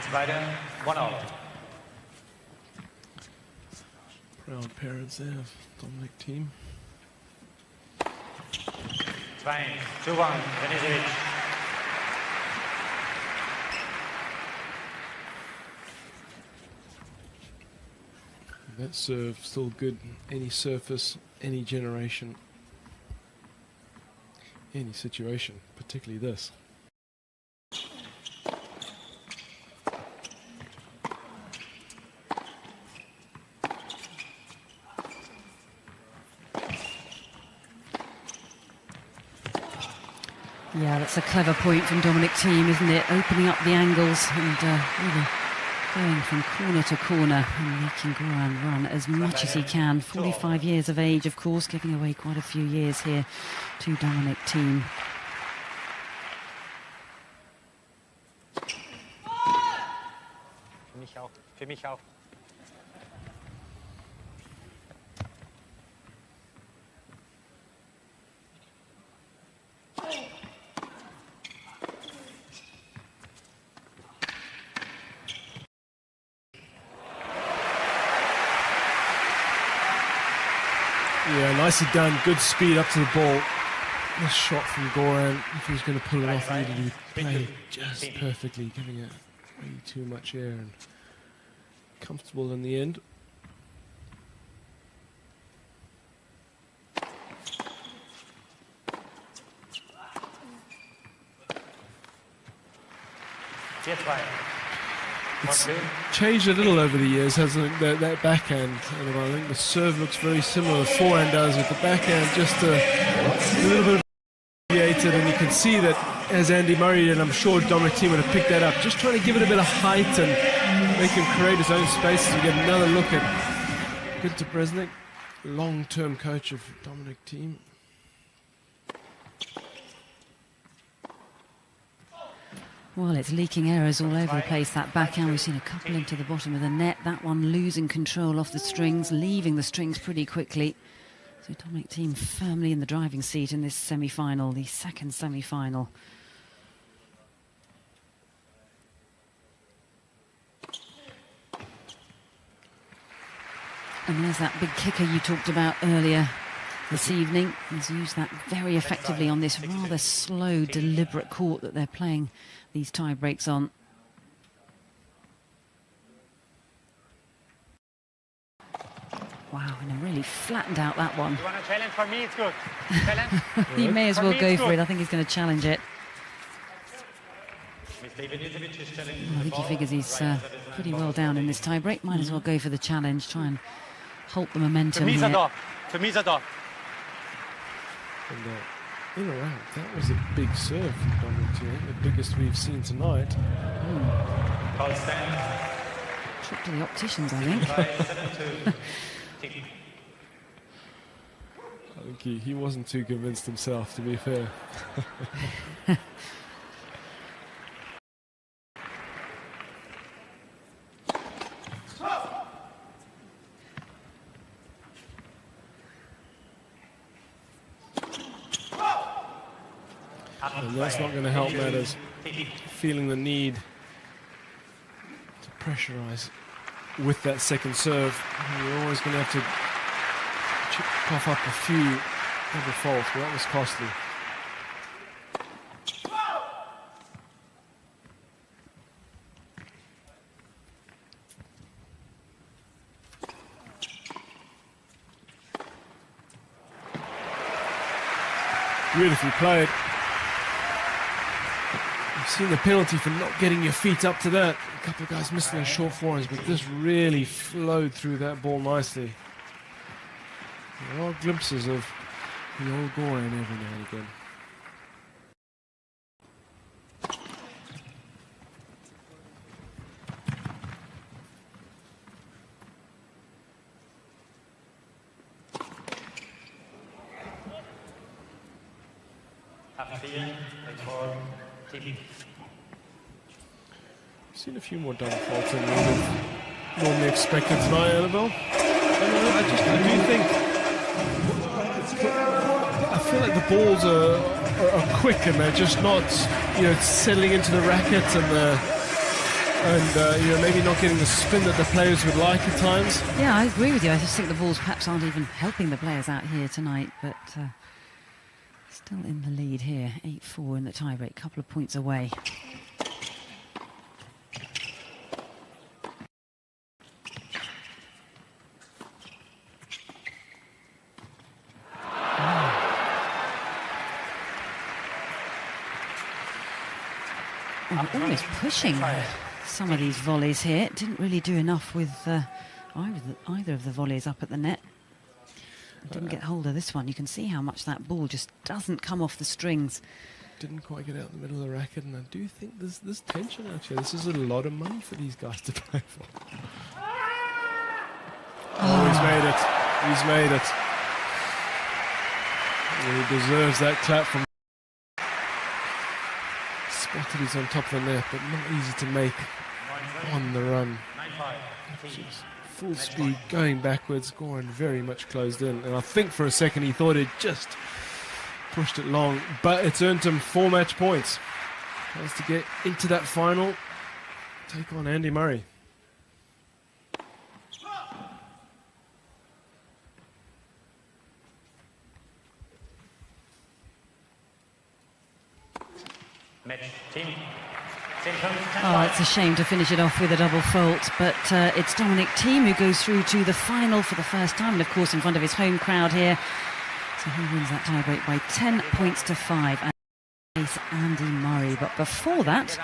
Zweite, 1 out. Proud parents there of Dominic Thiem. 2-1, Denisevic. That serve still good, any surface, any generation, any situation, particularly this. Yeah, that's a clever point from Dominic Thiem, isn't it? Opening up the angles and really going from corner to corner and making Goran run as much as he can. 45 years of age, of course, giving away quite a few years here to Dominic Thiem. Für mich auch. Yeah, nicely done. Good speed up to the ball. This shot from Goran, if he was going to pull it off, needed to be played just perfectly, giving it way too much air and comfortable in the end. It's changed a little over the years, hasn't it, that backhand? And I think the serve looks very similar. The forehand does, with the backhand just a little bit deviated, and you can see that as Andy Murray did, and I'm sure Dominic Thiem would have picked that up, just trying to give it a bit of height and make him create his own spaces. We get another look at Günter Bresnik, long-term coach of Dominic Thiem. Well, it's leaking errors all over the place, that backhand. We've seen a couple into the bottom of the net. That one losing control off the strings, leaving the strings pretty quickly. So Dominic Thiem firmly in the driving seat in this semi-final, the second semi-final. And there's that big kicker you talked about earlier this evening. He's used that very effectively on this rather slow, deliberate court that they're playing these tie breaks on. Wow, and he really flattened out that one. You want a challenge for me? It's good. Challenge? He may as well go for it. I think he's going to challenge it. I think he figures he's pretty well down in this tie break. Might as well go for the challenge, try and halt the momentum here. For me, Zador. And in or out, that was a big serve from Dominic Thiem, the biggest we've seen tonight. Trip to the opticians, I think. I think he wasn't too convinced himself, to be fair. And that's not going to help matters. Feeling the need to pressurize with that second serve. You're always going to have to cough up a few double faults, but that was costly. Beautifully played. You've seen the penalty for not getting your feet up to that. A couple of guys missing their short forehands, but this really flowed through that ball nicely. There are glimpses of the old Goran every now and again. Seen a few more double faults than we would have normally expected tonight, Annabelle. I do think, I feel like the balls are quick and they're just not, settling into the racket, and and maybe not getting the spin that the players would like at times. Yeah, I agree with you. I just think the balls perhaps aren't even helping the players out here tonight, but still in the lead here, 8-4 in the tiebreak, couple of points away. Almost pushing some of these volleys here. Didn't really do enough with either of the volleys up at the net. Didn't get hold of this one. You can see how much that ball just doesn't come off the strings. Didn't quite get out in the middle of the racket, and I do think there's tension out here. This is a lot of money for these guys to play for. Oh, he's made it. He's made it. And he deserves that clap from... Spotted he's on top of the net, but not easy to make on the run. Full speed, going backwards, Goran very much closed in. And I think for a second he thought he'd just pushed it long, but it's earned him 4 match points. Tries to get into that final, take on Andy Murray. Oh, it's a shame to finish it off with a double fault, but it's Dominic Thiem who goes through to the final for the first time, and of course in front of his home crowd here. So he wins that tiebreak by 10 points to 5. And face Andy Murray, but before that,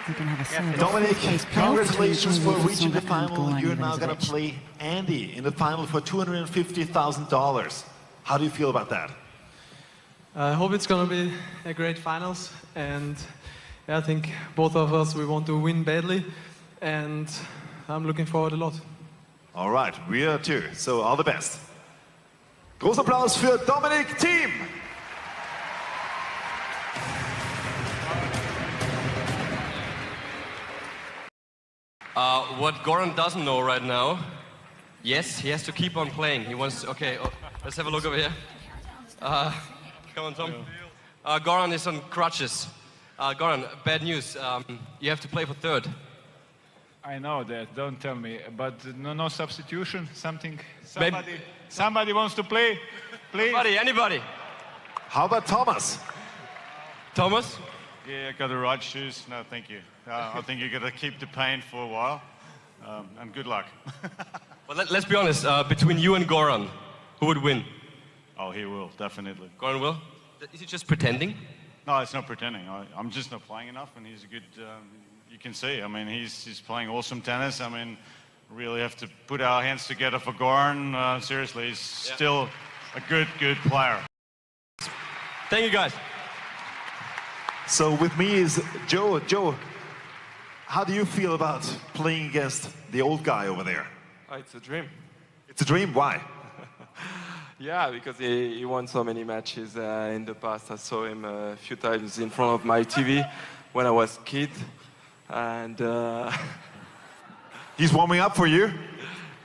we're going to have a third Dominic, congratulations for reaching the Tsonga final. You're now going to Ivanisevic. play Andy in the final for $250,000. How do you feel about that? I hope it's going to be a great finals, and yeah, I think both of us, we want to win badly, and I'm looking forward a lot. All right, we are too. So all the best. Großen Applaus für Dominic Thiem. What Goran doesn't know right now, yes, he has to keep on playing. He wants to, okay, let's have a look over here. Come on, Tom. Goran is on crutches. Goran, bad news. You have to play for third. I know that, don't tell me, but no substitution, Maybe- somebody wants to play, please? Anybody? How about Thomas? Thomas? Yeah, got the right shoes, no thank you. I think you got to keep the pain for a while, and good luck. Well, let's be honest, between you and Goran, who would win? Oh, he will, definitely. Goran will? Is he just pretending? No, it's not pretending. I'm just not playing enough, and he's a good, you can see, I mean, he's playing awesome tennis. I mean, really have to put our hands together for Goran. Seriously, he's still a good player. Thank you, guys. So with me is Joe. Joe, how do you feel about playing against the old guy over there? Oh, it's a dream. It's a dream, why? Yeah, because he won so many matches in the past. I saw him a few times in front of my TV when I was a kid. And He's warming up for you?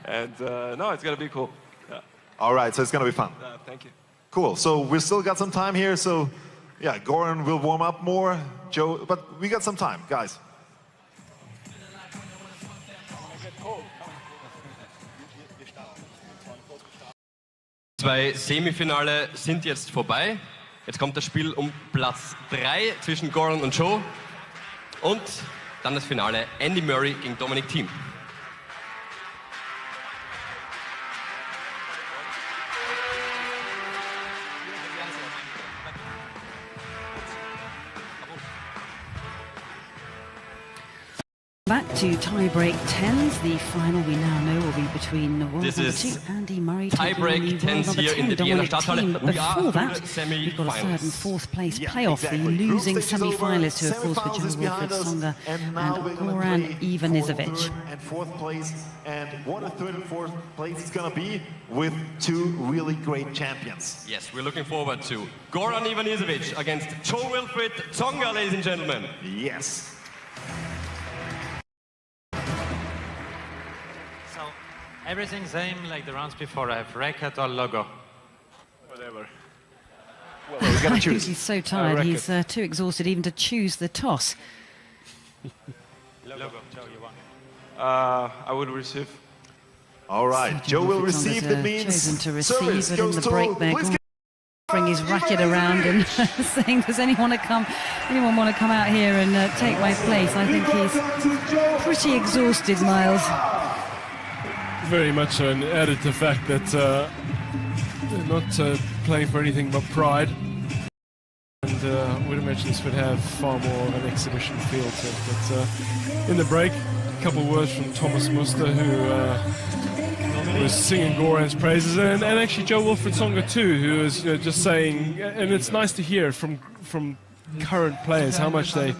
no, it's going to be cool. Yeah. All right, so it's going to be fun. Thank you. Cool, so we've still got some time here, so yeah, Goran will warm up more, Joe, but we got some time, guys. Zwei Semifinale sind jetzt vorbei. Jetzt kommt das Spiel um Platz 3 zwischen Goran und Joe. Und dann das Finale Andy Murray gegen Dominic Thiem. Back to tie-break 10s. The final we now know will be between world This number is 2 Andy Murray tie-break taking on 10s world number here in 10 the Vienna Dominic Stadthalle. Thiem. But We are before through that, the we've got a third and semi-finals. fourth place Yeah, playoff. exactly. The Group losing stage is over. semi-finalists who, of course, were Semi-finals is Joe behind Wilfried us, Tsonga and now we're and gonna Goran play for Ivanisevic. third and fourth place, and what a third and fourth place is going to be with two really great champions. Yes, we're looking forward to Goran Ivanisevic against Joe Wilfried Tsonga, ladies and gentlemen. Yes. So, everything same like the rounds before. I have racket or logo. Whatever. Well, we got to I think choose. he's so tired, he's too exhausted even to choose the toss. I will receive. All right, Joe will receive. That means chosen to receive, service but in goes the to. break there, Please bring his racket around and saying, "Does anyone want to come out here and take my place?" I think he's pretty exhausted, Miles. Very much so, and added to the fact that they're not playing for anything but pride. And I would imagine this would have far more of an exhibition feel to it. But in the break, a couple of words from Thomas Muster, who was singing Goran's praises, and actually Jo-Wilfried Tsonga too, who was just saying, and it's nice to hear from current players how much they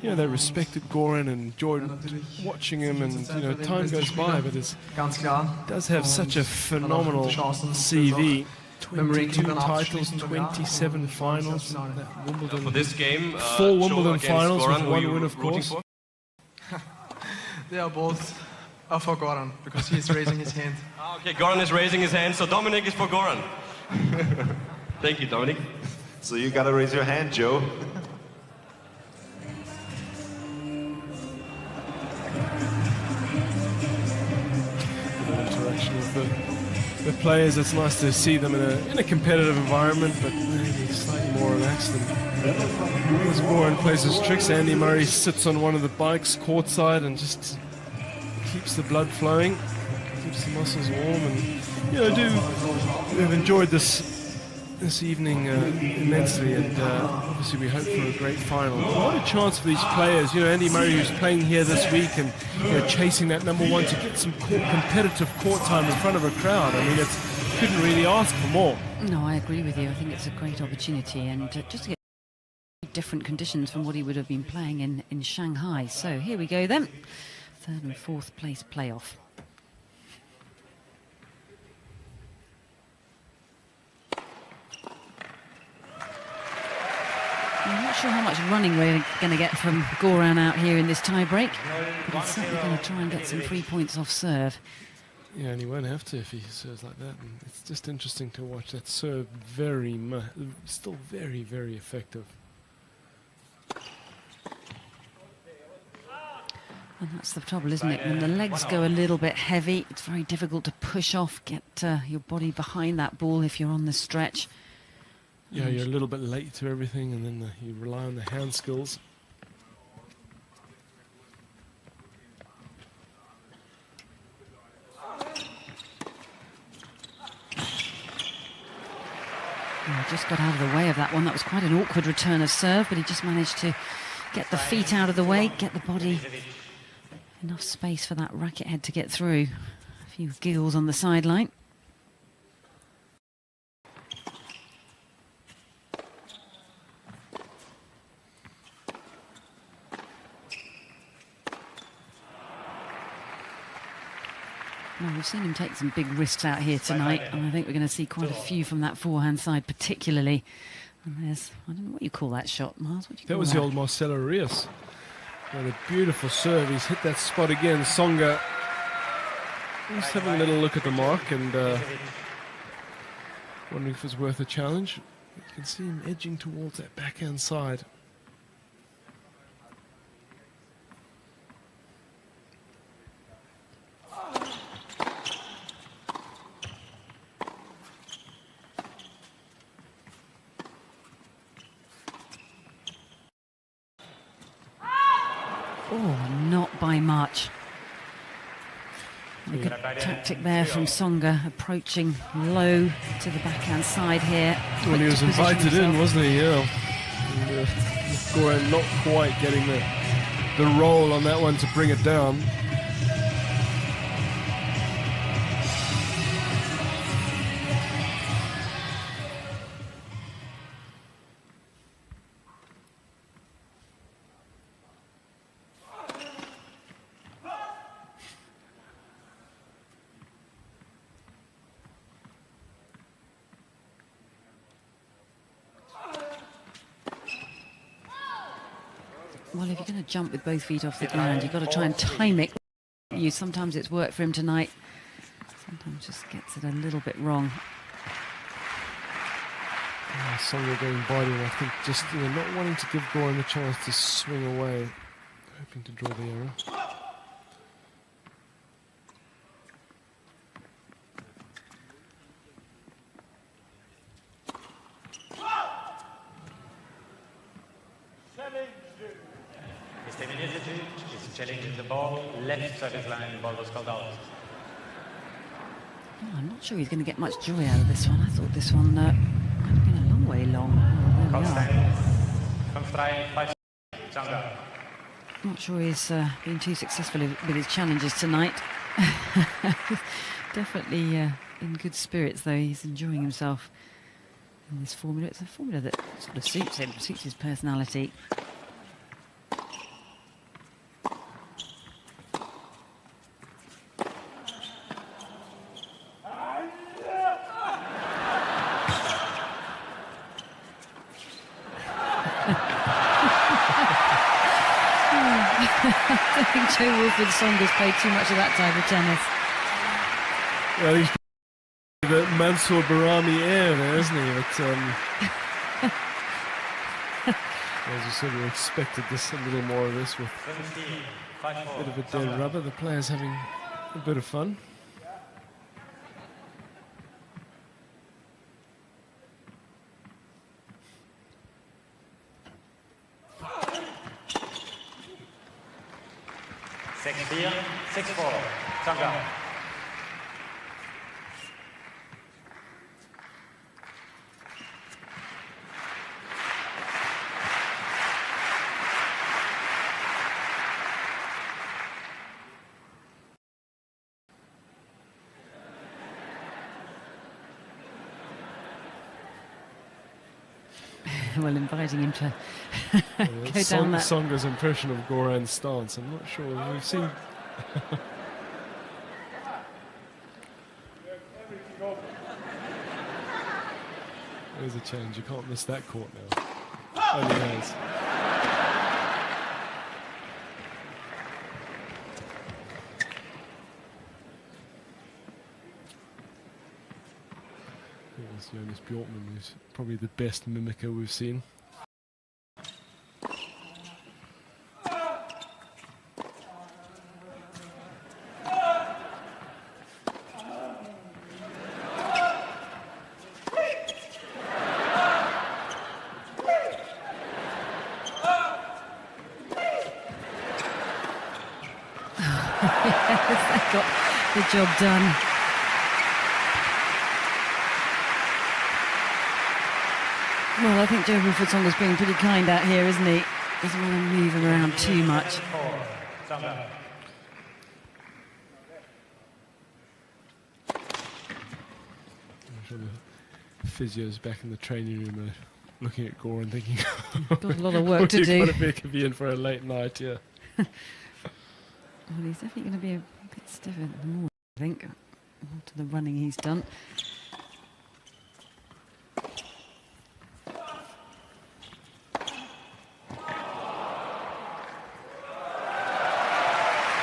respected Goran and enjoyed watching him, and time goes by, but it does have such a phenomenal CV. 22 titles, 27 finals, Wimbledon. For this game, 4 Wimbledon Joe finals Goran, with 1 win, of course. They are both for Goran because he's raising his hand. Okay, Goran is raising his hand, so Dominic is for Goran. Thank you, Dominic. So you gotta raise your hand, Joe. Interaction with the players. It's nice to see them in a competitive environment, but maybe slightly more relaxed. As Goran plays his tricks, Andy Murray sits on one of the bikes courtside and just keeps the blood flowing, keeps the muscles warm, and we've enjoyed this evening immensely, and obviously we hope for a great final. What a chance for these players, Andy Murray, who's playing here this week and chasing that #1 to get some competitive court time in front of a crowd. I mean, couldn't really ask for more. No, I agree with you. I think it's a great opportunity, and just to get different conditions from what he would have been playing in Shanghai. So here we go then, 3rd and 4th place playoff. I'm not sure how much running we're going to get from Goran out here in this tie-break, but he's certainly going to try and get some free points off serve. Yeah, and he won't have to if he serves like that. And it's just interesting to watch that serve. Still very, very effective. And that's the trouble, isn't it? When the legs go a little bit heavy, it's very difficult to push off, get your body behind that ball if you're on the stretch. Yeah, you're a little bit late to everything, and then you rely on the hand skills. He just got out of the way of that one. That was quite an awkward return of serve, but he just managed to get the feet out of the way, get the body enough space for that racket head to get through. A few giggles on the sideline. Well, we've seen him take some big risks out here tonight, and I think we're going to see quite a few from that forehand side particularly. And there's, I don't know what you call that shot, Miles. What do you call that was the old Marcelo Rios. And a beautiful serve. He's hit that spot again. Tsonga just having a little look at the mark and wondering if it's worth a challenge. You can see him edging towards that backhand side. Oh, not by much. A good tactic there from Tsonga, approaching low to the backhand side here. Well, he was invited in, wasn't he? Yeah. And, Goran not quite getting the roll on that one to bring it down. Well, if you're going to jump with both feet off the ground, you've got to try and time it. Sometimes it's worked for him tonight. Sometimes just gets it a little bit wrong. Tsonga going body, and I think just not wanting to give Goran the chance to swing away. hoping to draw the error. Mr. Milicic is challenging the ball, left service line, the ball was called out. Oh, I'm not sure he's going to get much joy out of this one. I thought this one might have been a long way long. Oh, there we are. Not sure he's been too successful with his challenges tonight. Definitely in good spirits, though. He's enjoying himself in this formula. It's a formula that sort of suits him, suits his personality. I think Joe Wilfried-Tsonga's played too much of that type of tennis. Well, he's the Mansour Barami air there, isn't he? But, as you said, we expected this, a little more of this with a bit of a dead rubber. The players having a bit of fun. Tsonga. Well, inviting him to go down that. Tsonga's impression of Goran's stance, I'm not sure. We've seen... There's a challenge. You can't miss that court now. Only has. Jonas Bjorkman, who's probably the best mimicker we've seen. That got the job done. Well, I think Joe Wilfried-Tsonga's being pretty kind out here, isn't he? Doesn't want to move him around too much. I'm sure the physios back in the training room are looking at Goran thinking... Got a lot of work to do. Quite a bit could be in for a late night, yeah. Well, he's definitely going to be a bit stiffer in the morning, I think, after the running he's done.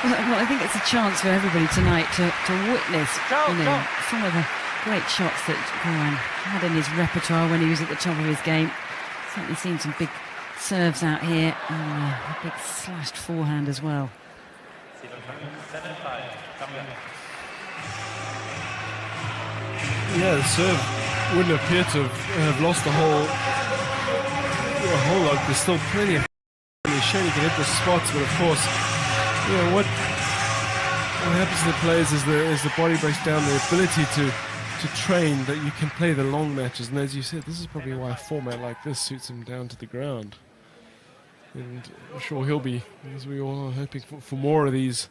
Well, I think it's a chance for everybody tonight to witness, some of the great shots that Goran had in his repertoire when he was at the top of his game. Certainly seen some big serves out here, and a big slashed forehand as well. Yeah, the serve wouldn't appear to have lost a whole lot. There's still plenty of... He's showing he can hit the spots, but of course, you know, what happens to the players is the body breaks down the ability to train that you can play the long matches. And as you said, this is probably why a format like this suits him down to the ground. And I'm sure he'll be, as we all are, hoping for more of these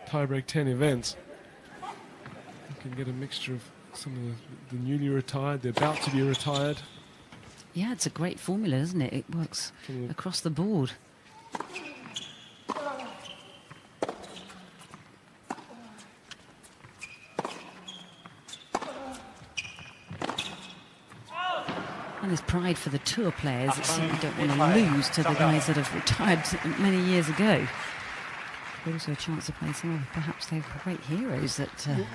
tiebreak 10 events. You can get a mixture of some of the newly retired, they're about to be retired. Yeah, it's a great formula, isn't it? It works across the board. And there's pride for the tour players that certainly don't want to lose to the guys that have retired many years ago. But also a chance to play some of perhaps their great heroes that...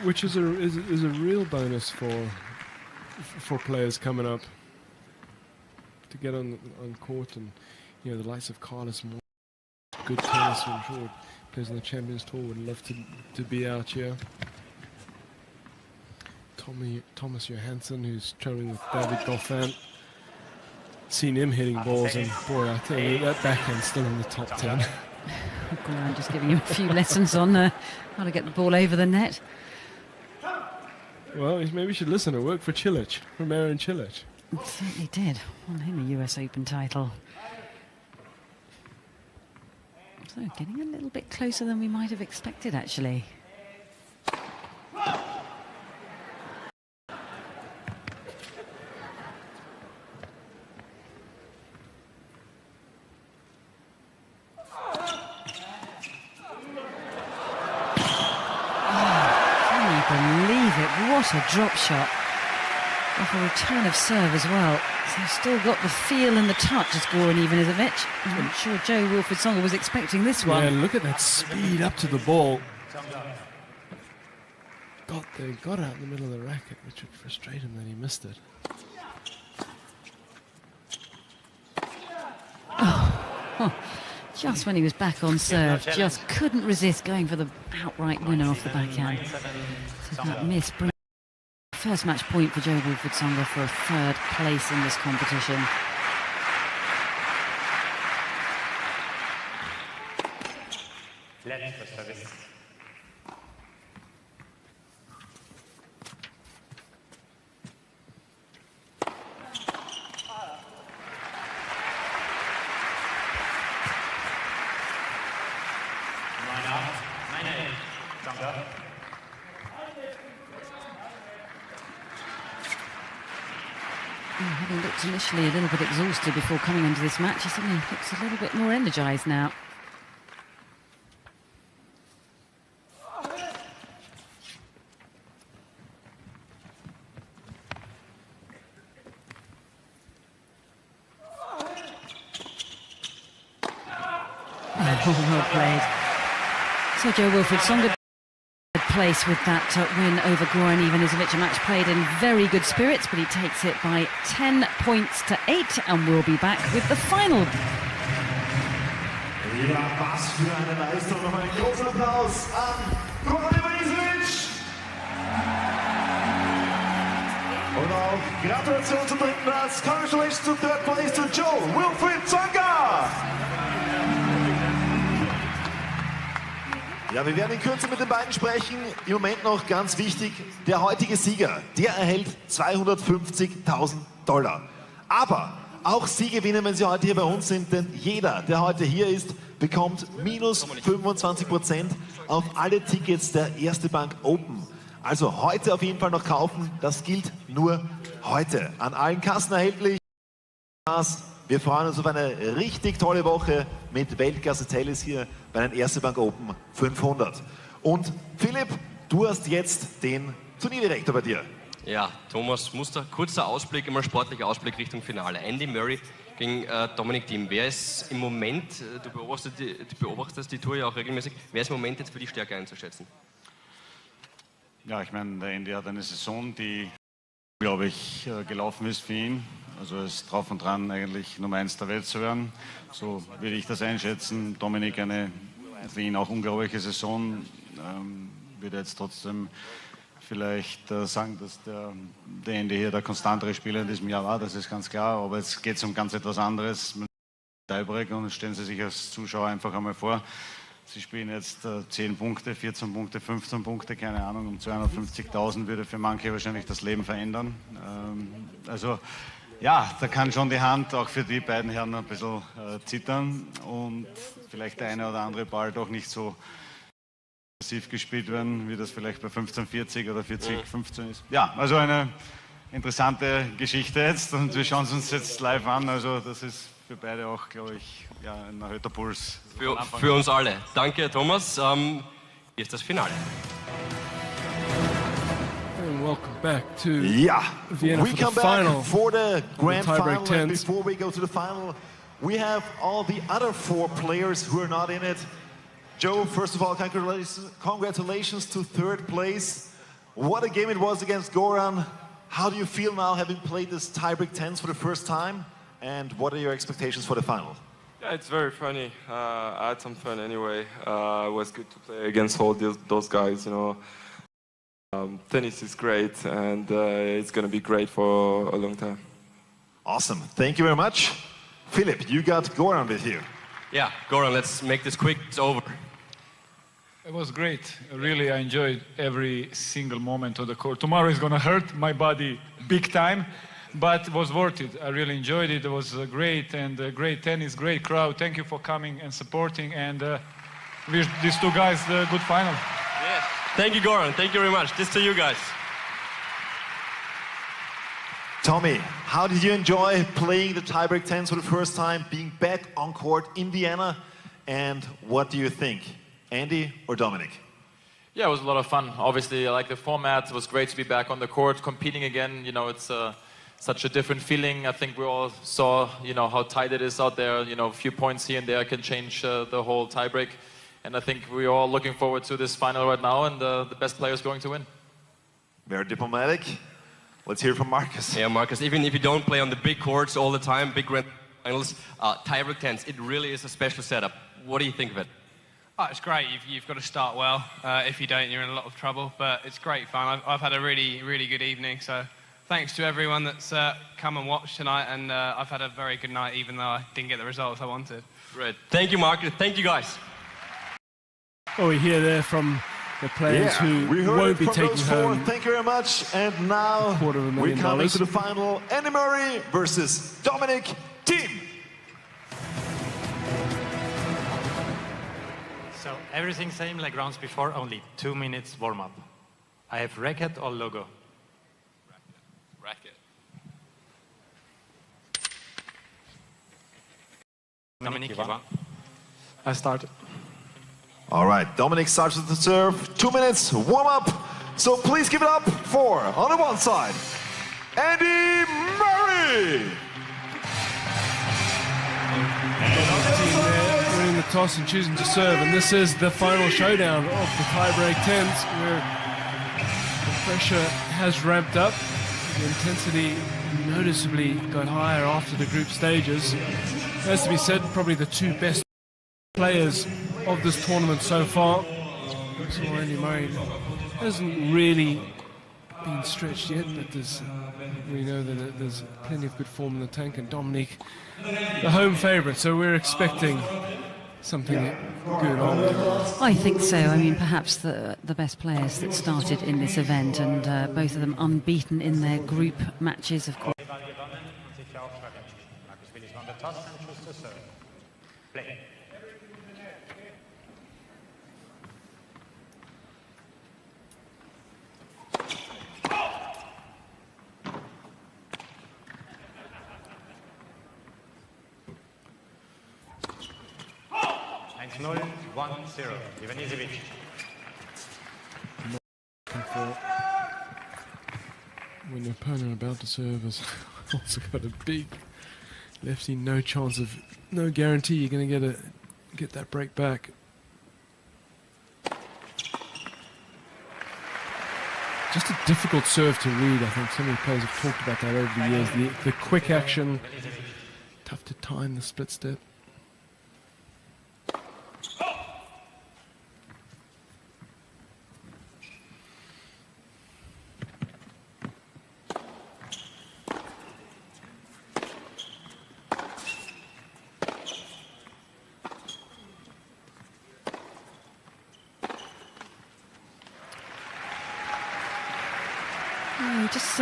Which is a real bonus for players coming up to get on court, and you know, the likes of Carlos Moore, good tennis. I'm sure players on the Champions Tour would love to be out here. Thomas Johansson, who's traveling with David Goffin. Seen him hitting balls, and boy, I tell you, that backhand's still in the top 10. Goran just giving him a few lessons on how to get the ball over the net. Well, maybe you should listen. It worked for Cilic, for Marin Cilic. It certainly did. Won him a US Open title. So getting a little bit closer than we might have expected, actually. What a drop shot off a return of serve as well. So still got the feel and the touch as Goran Ivanisevic. I'm not sure Jo-Wilfried Tsonga was expecting this one. Yeah, look at that speed up to the ball. Got out in the middle of the racket, which would frustrate him that he missed it. Just when he was back on serve, just couldn't resist going for the outright winner off the backhand. So that miss brings first match point for Jo-Wilfried Tsonga for a third place in this competition. Left for service. Having looked initially a little bit exhausted before coming into this match, he suddenly looks a little bit more energised now. Well played. So Jo-Wilfried Tsonga place with that win over Goran Ivanisevic. A match played in very good spirits, but he takes it by 10 points to 8, and we'll be back with the final. Ja, was für eine Leistung. Nochmal einen großen Applaus an Goran Ivanisevic. Und auch Gratulation zum dritten Platz. Congratulations to third place to Jo-Wilfried Tsonga. Ja, wir werden in Kürze mit den beiden sprechen. Im Moment noch ganz wichtig, der heutige Sieger, der erhält $250.000. Aber auch Sie gewinnen, wenn Sie heute hier bei uns sind, denn jeder, der heute hier ist, bekommt minus 25% auf alle Tickets der Erste Bank Open. Also heute auf jeden Fall noch kaufen, das gilt nur heute. An allen Kassen erhältlich. Wir freuen uns auf eine richtig tolle Woche mit Weltklasse-Tennis hier bei den Erste Bank Open 500. Und Philipp, du hast jetzt den Turnierdirektor bei dir. Ja, Thomas Muster, kurzer Ausblick, immer sportlicher Ausblick Richtung Finale. Andy Murray gegen Dominic Thiem. Wer ist im Moment, du beobachtest die Tour ja auch regelmäßig, wer ist im Moment jetzt für die Stärke einzuschätzen? Ja, ich meine, der Andy hat eine Saison, die, glaube ich, gelaufen ist für ihn. Also er ist drauf und dran, eigentlich Nummer 1 der Welt zu werden. So würde ich das einschätzen. Dominik eine für ihn auch unglaubliche Saison. Würde jetzt trotzdem vielleicht sagen, dass der Andy hier der konstantere Spieler in diesem Jahr war. Das ist ganz klar. Aber jetzt geht es um ganz etwas anderes. Tiebreak, und stellen Sie sich als Zuschauer einfach einmal vor. Sie spielen jetzt 10 Punkte, 14 Punkte, 15 Punkte, keine Ahnung. Um 250.000 würde für manche wahrscheinlich das Leben verändern. Also ja, da kann schon die Hand auch für die beiden Herren ein bisschen zittern und vielleicht der eine oder andere Ball doch nicht so aggressiv gespielt werden, wie das vielleicht bei 15:40 oder 40:15 ist. Ja, also eine interessante Geschichte jetzt, und wir schauen es uns jetzt live an. Also das ist für beide auch, glaube ich, ja, ein erhöhter Puls. Für uns alle. Danke, Thomas. Hier ist das Finale. Welcome back to we Vienna for come the final. back for the grand final. And tens. before we go to the final, we have all the other 4 players who are not in it. Joe, first of all, congratulations to third place. What a game it was against Goran. How do you feel now, having played this tiebreak tens for the first time? And what are your expectations for the final? Yeah, it's very funny. I had some fun anyway. It was good to play against all those guys, you know. Tennis is great, and it's going to be great for a long time. Awesome. Thank you very much. Philip, you got Goran with you. Yeah, Goran, let's make this quick. It's over. It was great. Really, I enjoyed every single moment of the court. Tomorrow is going to hurt my body big time, but it was worth it. I really enjoyed it. It was great, and great tennis, great crowd. Thank you for coming and supporting, and wish these two guys the good final. Yes. Thank you, Goran. Thank you very much. This to you guys. Tommy, how did you enjoy playing the tiebreak tennis for the first time, being back on court in Vienna, and what do you think? Andy or Dominic? Yeah, it was a lot of fun. Obviously, I like the format. It was great to be back on the court, competing again. You know, it's such a different feeling. I think we all saw, you know, how tight it is out there. You know, a few points here and there can change the whole tiebreak. And I think we're all looking forward to this final right now, and the best player is going to win. Very diplomatic. Let's hear from Marcus. Yeah, Marcus, even if you don't play on the big courts all the time, big grand finals, tiebreak tennis, it really is a special setup. What do you think of it? Oh, it's great. You've got to start well. If you don't, you're in a lot of trouble. But it's great fun. I've had a really, really good evening. So thanks to everyone that's come and watched tonight. And I've had a very good night, even though I didn't get the results I wanted. Great. Thank you, Marcus. Thank you, guys. Oh, we hear there from the players who we heard won't be from taking those four. home. Thank you very much. And now we're coming to the final. Andy Murray versus Dominic Thiem. So everything same like rounds before, only 2 minutes warm-up. I have racket or logo? Racket. Dominic, you want? I started. All right, Dominic starts with the serve. 2 minutes warm-up. So please give it up for, on the one side, Andy Murray. Winning the toss and choosing to serve, and this is the final showdown of the tiebreak tens, where the pressure has ramped up. The intensity noticeably got higher after the group stages. Has to be said, probably the two best players of this tournament so far. So Andy Murray hasn't really been stretched yet, but we know that there's plenty of good form in the tank, and Dominic, the home favourite, so we're expecting something good on. I think so. I mean, perhaps the best players that started in this event, and both of them unbeaten in their group matches, of course. Play. It's 0-1-0. Ivanisevic. When the opponent about to serve has also got a big lefty, no chance of, no guarantee you're going to get that break back. Just a difficult serve to read. I think so many players have talked about that over the years. The quick action, tough to time the split step. Just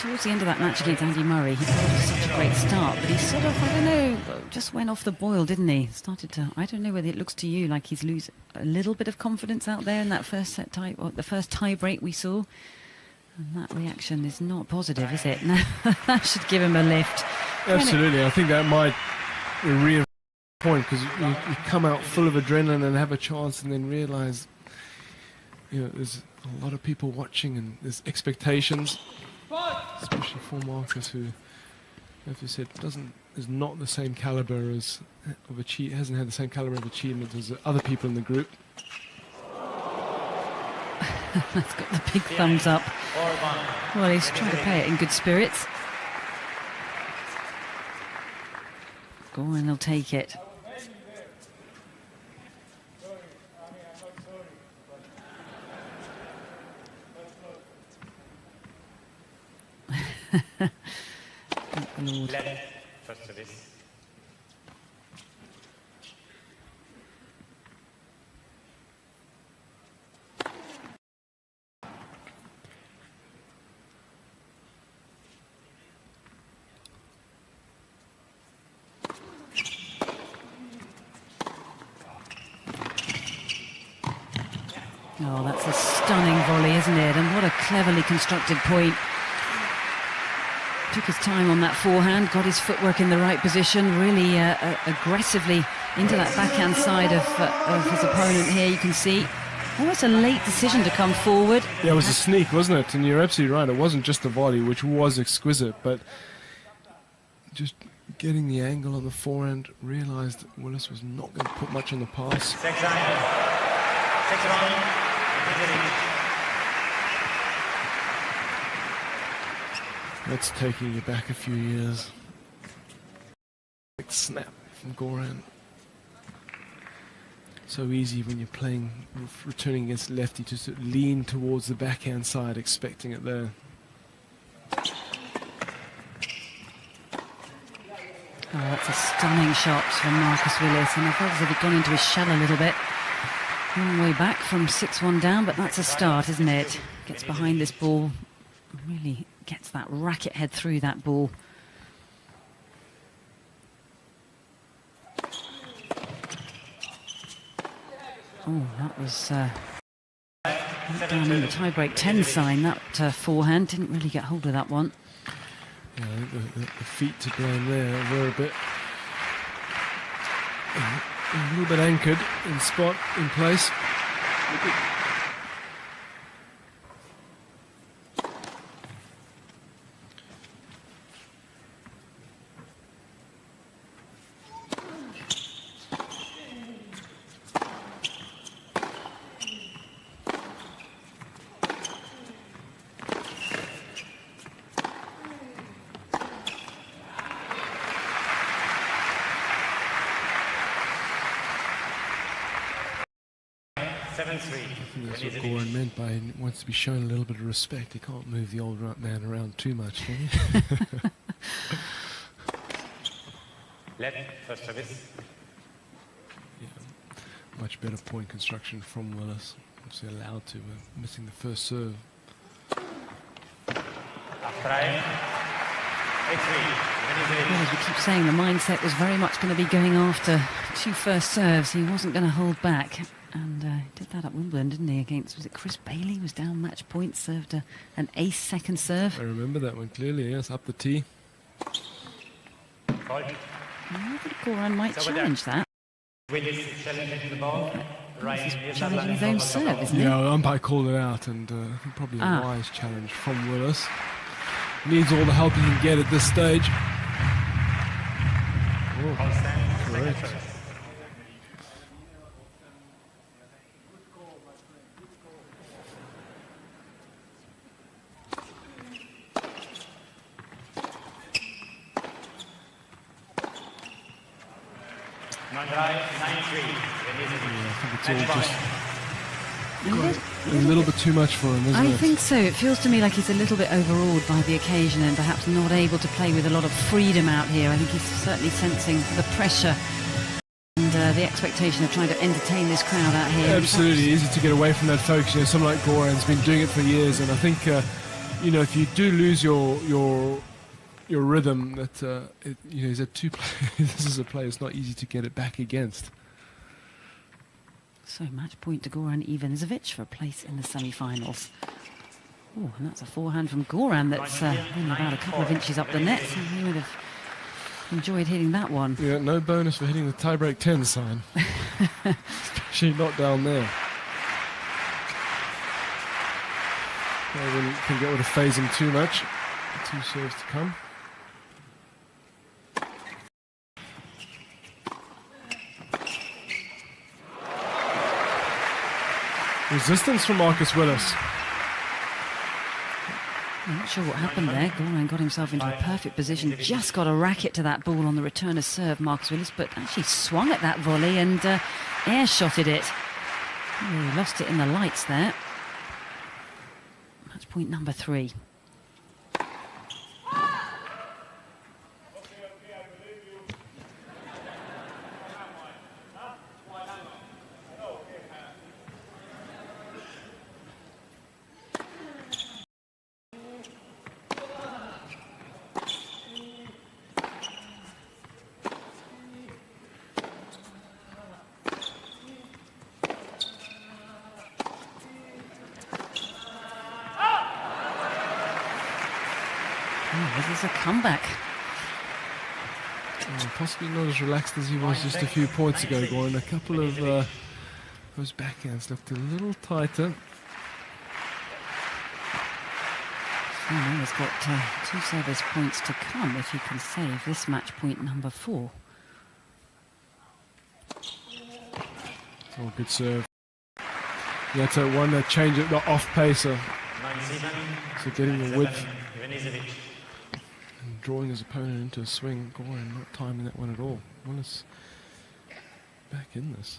towards the end of that match against Andy Murray, he had such a great start, but he sort of, I don't know, just went off the boil, didn't he? Started to, I don't know whether it looks to you like he's losing a little bit of confidence out there in that first set tie, or the first tie break we saw. And that reaction is not positive, is it? No, that should give him a lift. Absolutely, I think that might reinforce the point, because you come out full of adrenaline and have a chance, and then realise, you know, there's a lot of people watching and there's expectations, especially for Marcus, who, as you said, is not the same caliber hasn't had the same caliber of achievement as other people in the group. That's got the big thumbs up. Well, he's trying to play it in good spirits. Goran will take it. Thank the Lord. Left first service. Oh, that's a stunning volley, isn't it? And what a cleverly constructed point. Took his time on that forehand, got his footwork in the right position, really aggressively into that backhand side of his opponent here. You can see almost a late decision to come forward. Yeah, it was a sneak, wasn't it? And you're absolutely right. It wasn't just the volley, which was exquisite, but just getting the angle on the forehand, realised Willis was not going to put much on the pass. 6-1. That's taking you back a few years. Big snap from Goran. So easy when you're playing, returning against lefty, to sort of lean towards the backhand side, expecting it there. Oh, that's a stunning shot from Marcus Willis, and I felt as if he'd gone into his shell a little bit. Long way back from 6-1 down, but that's a start, isn't it? Gets behind this ball, really gets that racket head through that ball. Oh, that was down in the tiebreak 10 sign. That forehand didn't really get hold of that one. Yeah, I think the feet to blame there were a little bit anchored in spot, in place. That's what Goran meant by he wants to be shown a little bit of respect. He can't move the old man around too much, can he? Left first service. Yeah, much better point construction from Willis. Obviously allowed to, missing the first serve. Well, as we keep saying, the mindset was very much going to be going after 2 first serves. He wasn't going to hold back. And did that at Wimbledon, didn't he? Against, was it Chris Bailey? Was down match point, served an ace second serve. I remember that one clearly, yes, up the tee. I think Goran might challenge that. Willis challenging the ball. He's challenging his own serve, isn't he? Yeah, the umpire called it out, and probably a wise challenge from Willis. Needs all the help he can get at this stage. Oh, correct. A little bit too much for him, isn't it? I think so. It feels to me like he's a little bit overawed by the occasion and perhaps not able to play with a lot of freedom out here. I think he's certainly sensing the pressure and the expectation of trying to entertain this crowd out here. Absolutely easy to get away from that focus. You know, someone like Goran's been doing it for years, and I think you know, if you do lose your rhythm, that you know, he's at 2 players. This is a player it's not easy to get it back against. So match point to Goran Ivanisevic for a place in the semi-finals. Oh, and that's a forehand from Goran that's only about a couple of inches up the net. So he would have enjoyed hitting that one. Yeah, no bonus for hitting the tiebreak 10 sign. Especially not down there. Can get rid of phase him too much. 2 serves to come. Resistance from Marcus Willis. I'm not sure what happened there. Goran got himself into a perfect position, just got a racket to that ball on the returner's serve, Marcus Willis, but actually swung at that volley and air-shotted it. Oh, he lost it in the lights there. Match point number 3. This is a comeback. Possibly not as relaxed as he was just a few points ago, Goran. A couple of those backhands looked a little tighter. So now he's got 2 service points to come if he can save this match point number 4. Oh, good serve. Yeah, to one that change it, the off pacer. So getting the width and drawing his opponent into a swing. Goran not timing that one at all. Wallace back in this.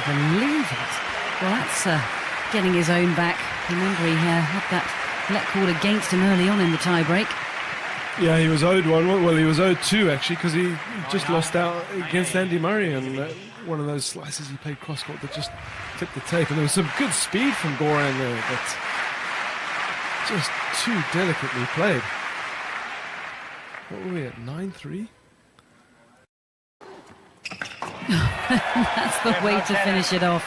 Believe it. Well, that's getting his own back. Remember, he had that let called against him early on in the tie-break. Yeah, he was owed one. Well, he was owed 2 actually, because he just lost out against Andy Murray, and one of those slices he played cross-court that just tipped the tape. And there was some good speed from Goran there, but just too delicately played. What were we at, 9-3? That's the way to finish it off.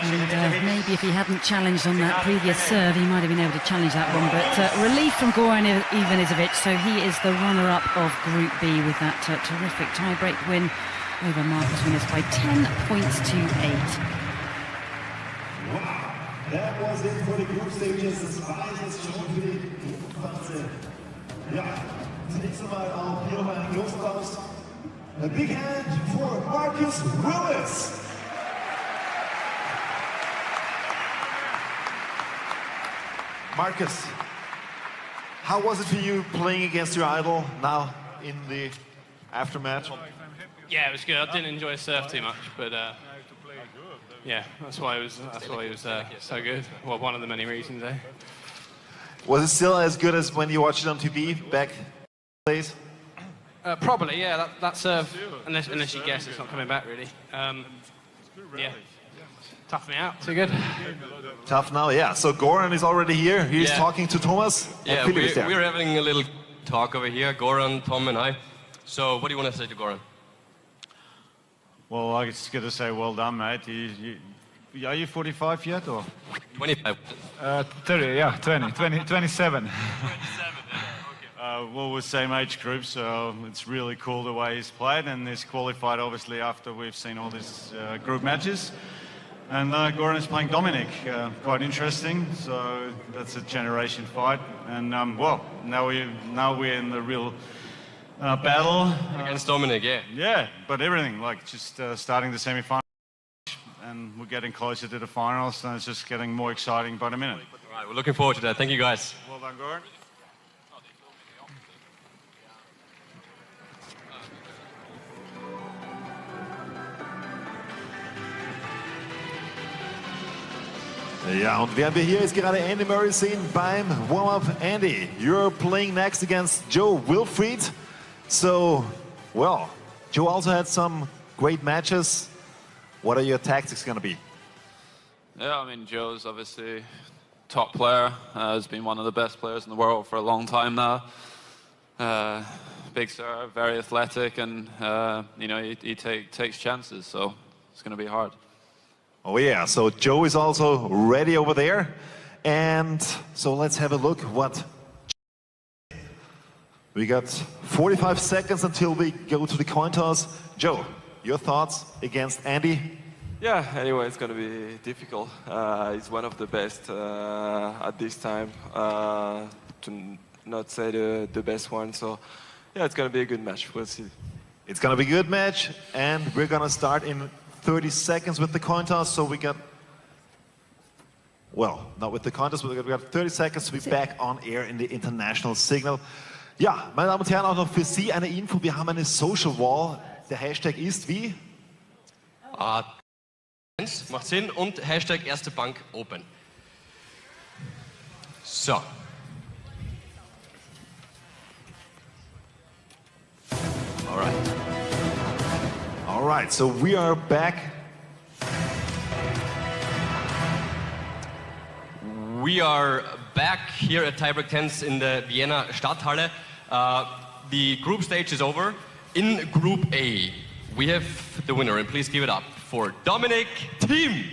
And maybe if he hadn't challenged on that previous serve, he might have been able to challenge that one. But relief from Goran Ivanisevic, so he is the runner-up of Group B with that terrific tie-break win over Marcus Winnes by 10 points to 8. Wow, that was it for the group stages. Das war jetzt schon für die Gruppenphase. Ja, zunächst einmal auch hier nochmal einen großen Applaus. A big hand for Marcus Willis. Marcus, how was it for you playing against your idol now in the aftermatch? Yeah, it was good. I didn't enjoy surf too much, but yeah, that's why he was so good. Well, one of the many reasons, eh? Was it still as good as when you watched it on TV back days? Probably, yeah. That serve, unless you guess, it's not coming back really. Yeah, tough me out. Too good. Tough now, yeah. So Goran is already here. He's talking to Thomas. Yeah, we're having a little talk over here, Goran, Tom, and I. So, what do you want to say to Goran? Well, I just got to say, well done, mate. Are you 45 yet, or? 25. 30, yeah, 27. Well, we're same age group, so it's really cool the way he's played, and he's qualified obviously after we've seen all these group matches. And Goran is playing Dominic, quite interesting. So that's a generation fight, and well, now we're in the real battle against Dominic, yeah. Yeah, but everything like just starting the semi-final, and we're getting closer to the finals, and it's just getting more exciting by the minute. All right, we're looking forward to that. Thank you, guys. Well done, Goran. Ja, und während wir hier jetzt gerade Andy Murray sehen beim Warm-Up, Andy, you're playing next against Joe Wilfried. So, well, Joe also had some great matches. What are your tactics going to be? Yeah, I mean, Joe's obviously top player. Has been one of the best players in the world for a long time now. Big serve, very athletic, and you know, he takes chances, so it's going to be hard. Oh yeah, so Joe is also ready over there. And so let's have a look what we got 45 seconds until we go to the coin toss. Joe, your thoughts against Andy? Yeah, anyway, it's going to be difficult. He's one of the best at this time, to not say the best one. So yeah, it's going to be a good match. We'll see. It's going to be a good match, and we're going to start in 30 seconds with the coin toss, so we got, well, not with the coin toss, but we got 30 seconds to be back on air in the international signal. Ja, meine Damen und Herren, auch noch für Sie eine Info, wir haben eine Social Wall, der Hashtag ist wie? Macht Sinn, und Hashtag erste Bank open. So. All right. All right, so we are back. We are back here at Tiebreak 10s in the Vienna Stadthalle. The group stage is over. In Group A, we have the winner, and please give it up for Dominic Thiem.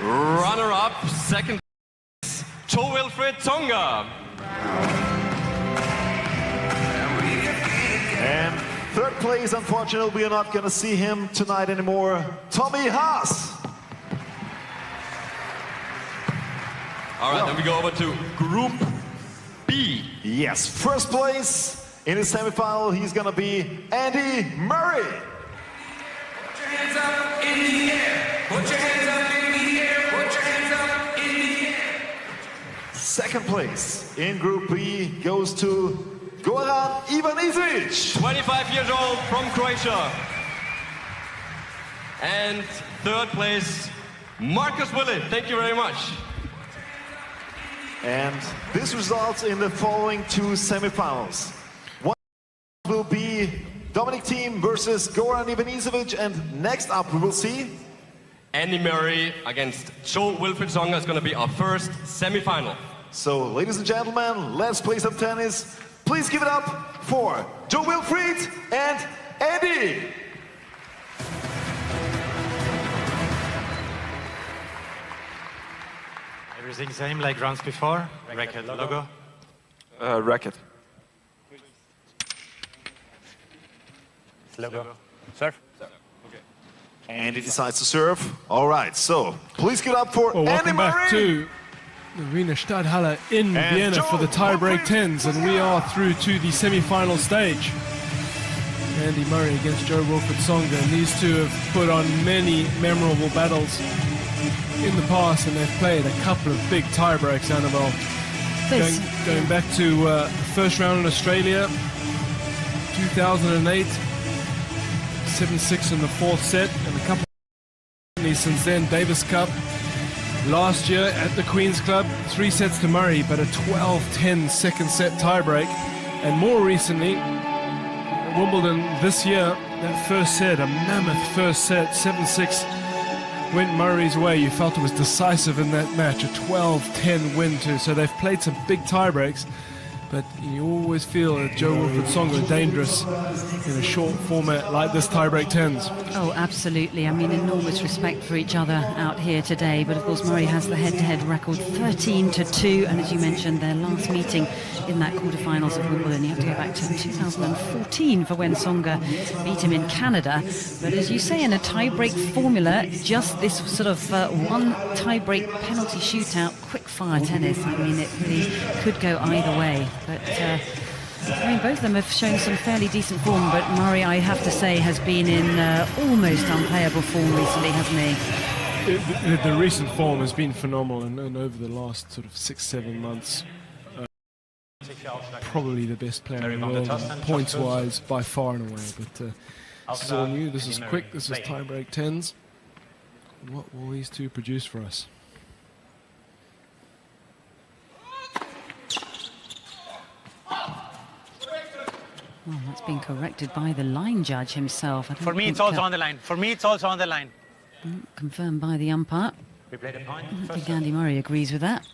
Runner-up, second place, Jo-Wilfried Tsonga. And third place, unfortunately, we are not going to see him tonight anymore. Tommy Haas. All right, then we go over to Group B. Yes, first place in the semifinal, he's going to be Andy Murray. Put your hands up in the air. Put your hands up in the air. Put your hands up in the air. Second place in Group B goes to Goran Ivanisevic. 25 years old from Croatia. And third place, Marcus Willett. Thank you very much. And this results in the following two semifinals. One will be Dominic Thiem versus Goran Ivanisevic, and next up we will see Andy Murray against Jo-Wilfried Tsonga is going to be our first semifinal. So, ladies and gentlemen, let's play some tennis. Please give it up for Jo-Wilfried and Andy. Everything same like rounds before? Racket logo? Racket. Logo. Serve? Andy decides to serve. All right, so please give it up for Well, Andy welcome back Murray. to the Wiener Stadthalle in And Vienna for the tie-break 10s, and we are through to the semi-final stage. Andy Murray against Jo-Wilfried Tsonga, and these two have put on many memorable battles in the past, and they've played a couple of big tie-breaks, Annabelle. Going back to the first round in Australia, 2008, 7-6 in the fourth set, and a couple since then. Davis Cup last year at the Queen's Club, 3 sets to Murray, but a 12-10 second set tiebreak. And more recently, at Wimbledon this year, that first set, a mammoth first set, 7-6, went Murray's way. You felt it was decisive in that match, a 12-10 win too. So they've played some big tiebreaks, but you always feel that Jo-Wilfried Tsonga are dangerous in a short format like this tiebreak 10s. Oh, absolutely. I mean, enormous respect for each other out here today. But of course, Murray has the head-to-head record 13-2. And as you mentioned, their last meeting in that quarterfinals of Wimbledon, you have to go back to 2014 for when Tsonga beat him in Canada. But as you say, in a tiebreak formula, just this sort of one tiebreak penalty shootout, quick-fire tennis. I mean, it really could go either way. But I mean, both of them have shown some fairly decent form, but Murray, I have to say, has been in almost unplayable form recently, hasn't he? The recent form has been phenomenal, and over the last sort of 6-7 months, probably the best player in the world, points-wise, by far and away. But this is all new, this is quick, this is tie-break 10s. What will these two produce for us? Well, that's been corrected by the line judge himself. For me, it's also on the line. For me, it's also on the line. Confirmed by the umpire. We played a point. I think Andy Murray agrees with that.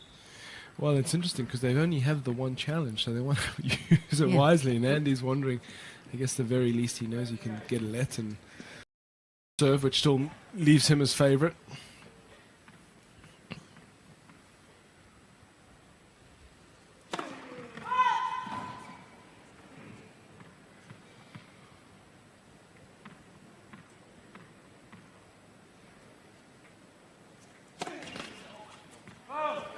Well, it's interesting because they only have the one challenge, so they want to use it wisely. And Andy's wondering, I guess the very least he knows he can get a let and serve, which still leaves him as favourite.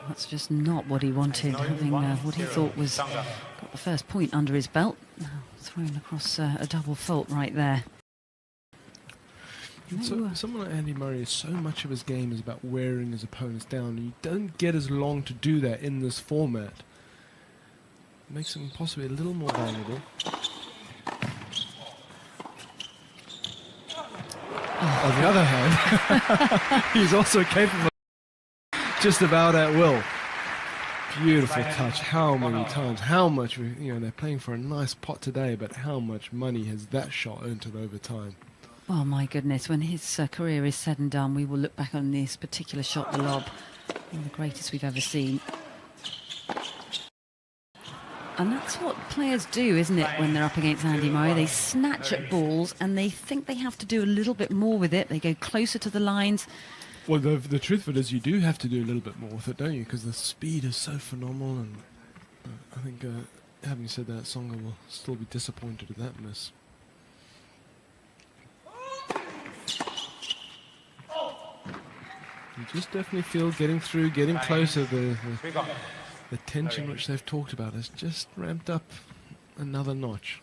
That's just not what he wanted, having what he thought was got the first point under his belt. Now thrown across a double fault right there. So, someone like Andy Murray, so much of his game is about wearing his opponents down, and you don't get as long to do that in this format. It makes him possibly a little more vulnerable. On the other hand, he's also capable just about at will. Beautiful touch. How many times? How much? They're playing for a nice pot today, but how much money has that shot earned him over time? Oh my goodness, when his career is said and done, we will look back on this particular shot, the lob, one of the greatest we've ever seen. And that's what players do, isn't it, when they're up against Andy Murray? They snatch at balls and they think they have to do a little bit more with it. They go closer to the lines. Well, the truth of it is you do have to do a little bit more with it, don't you? Because the speed is so phenomenal, and I think, having said that, Tsonga will still be disappointed at that miss. You just definitely feel getting through, getting closer, the tension which they've talked about has just ramped up another notch.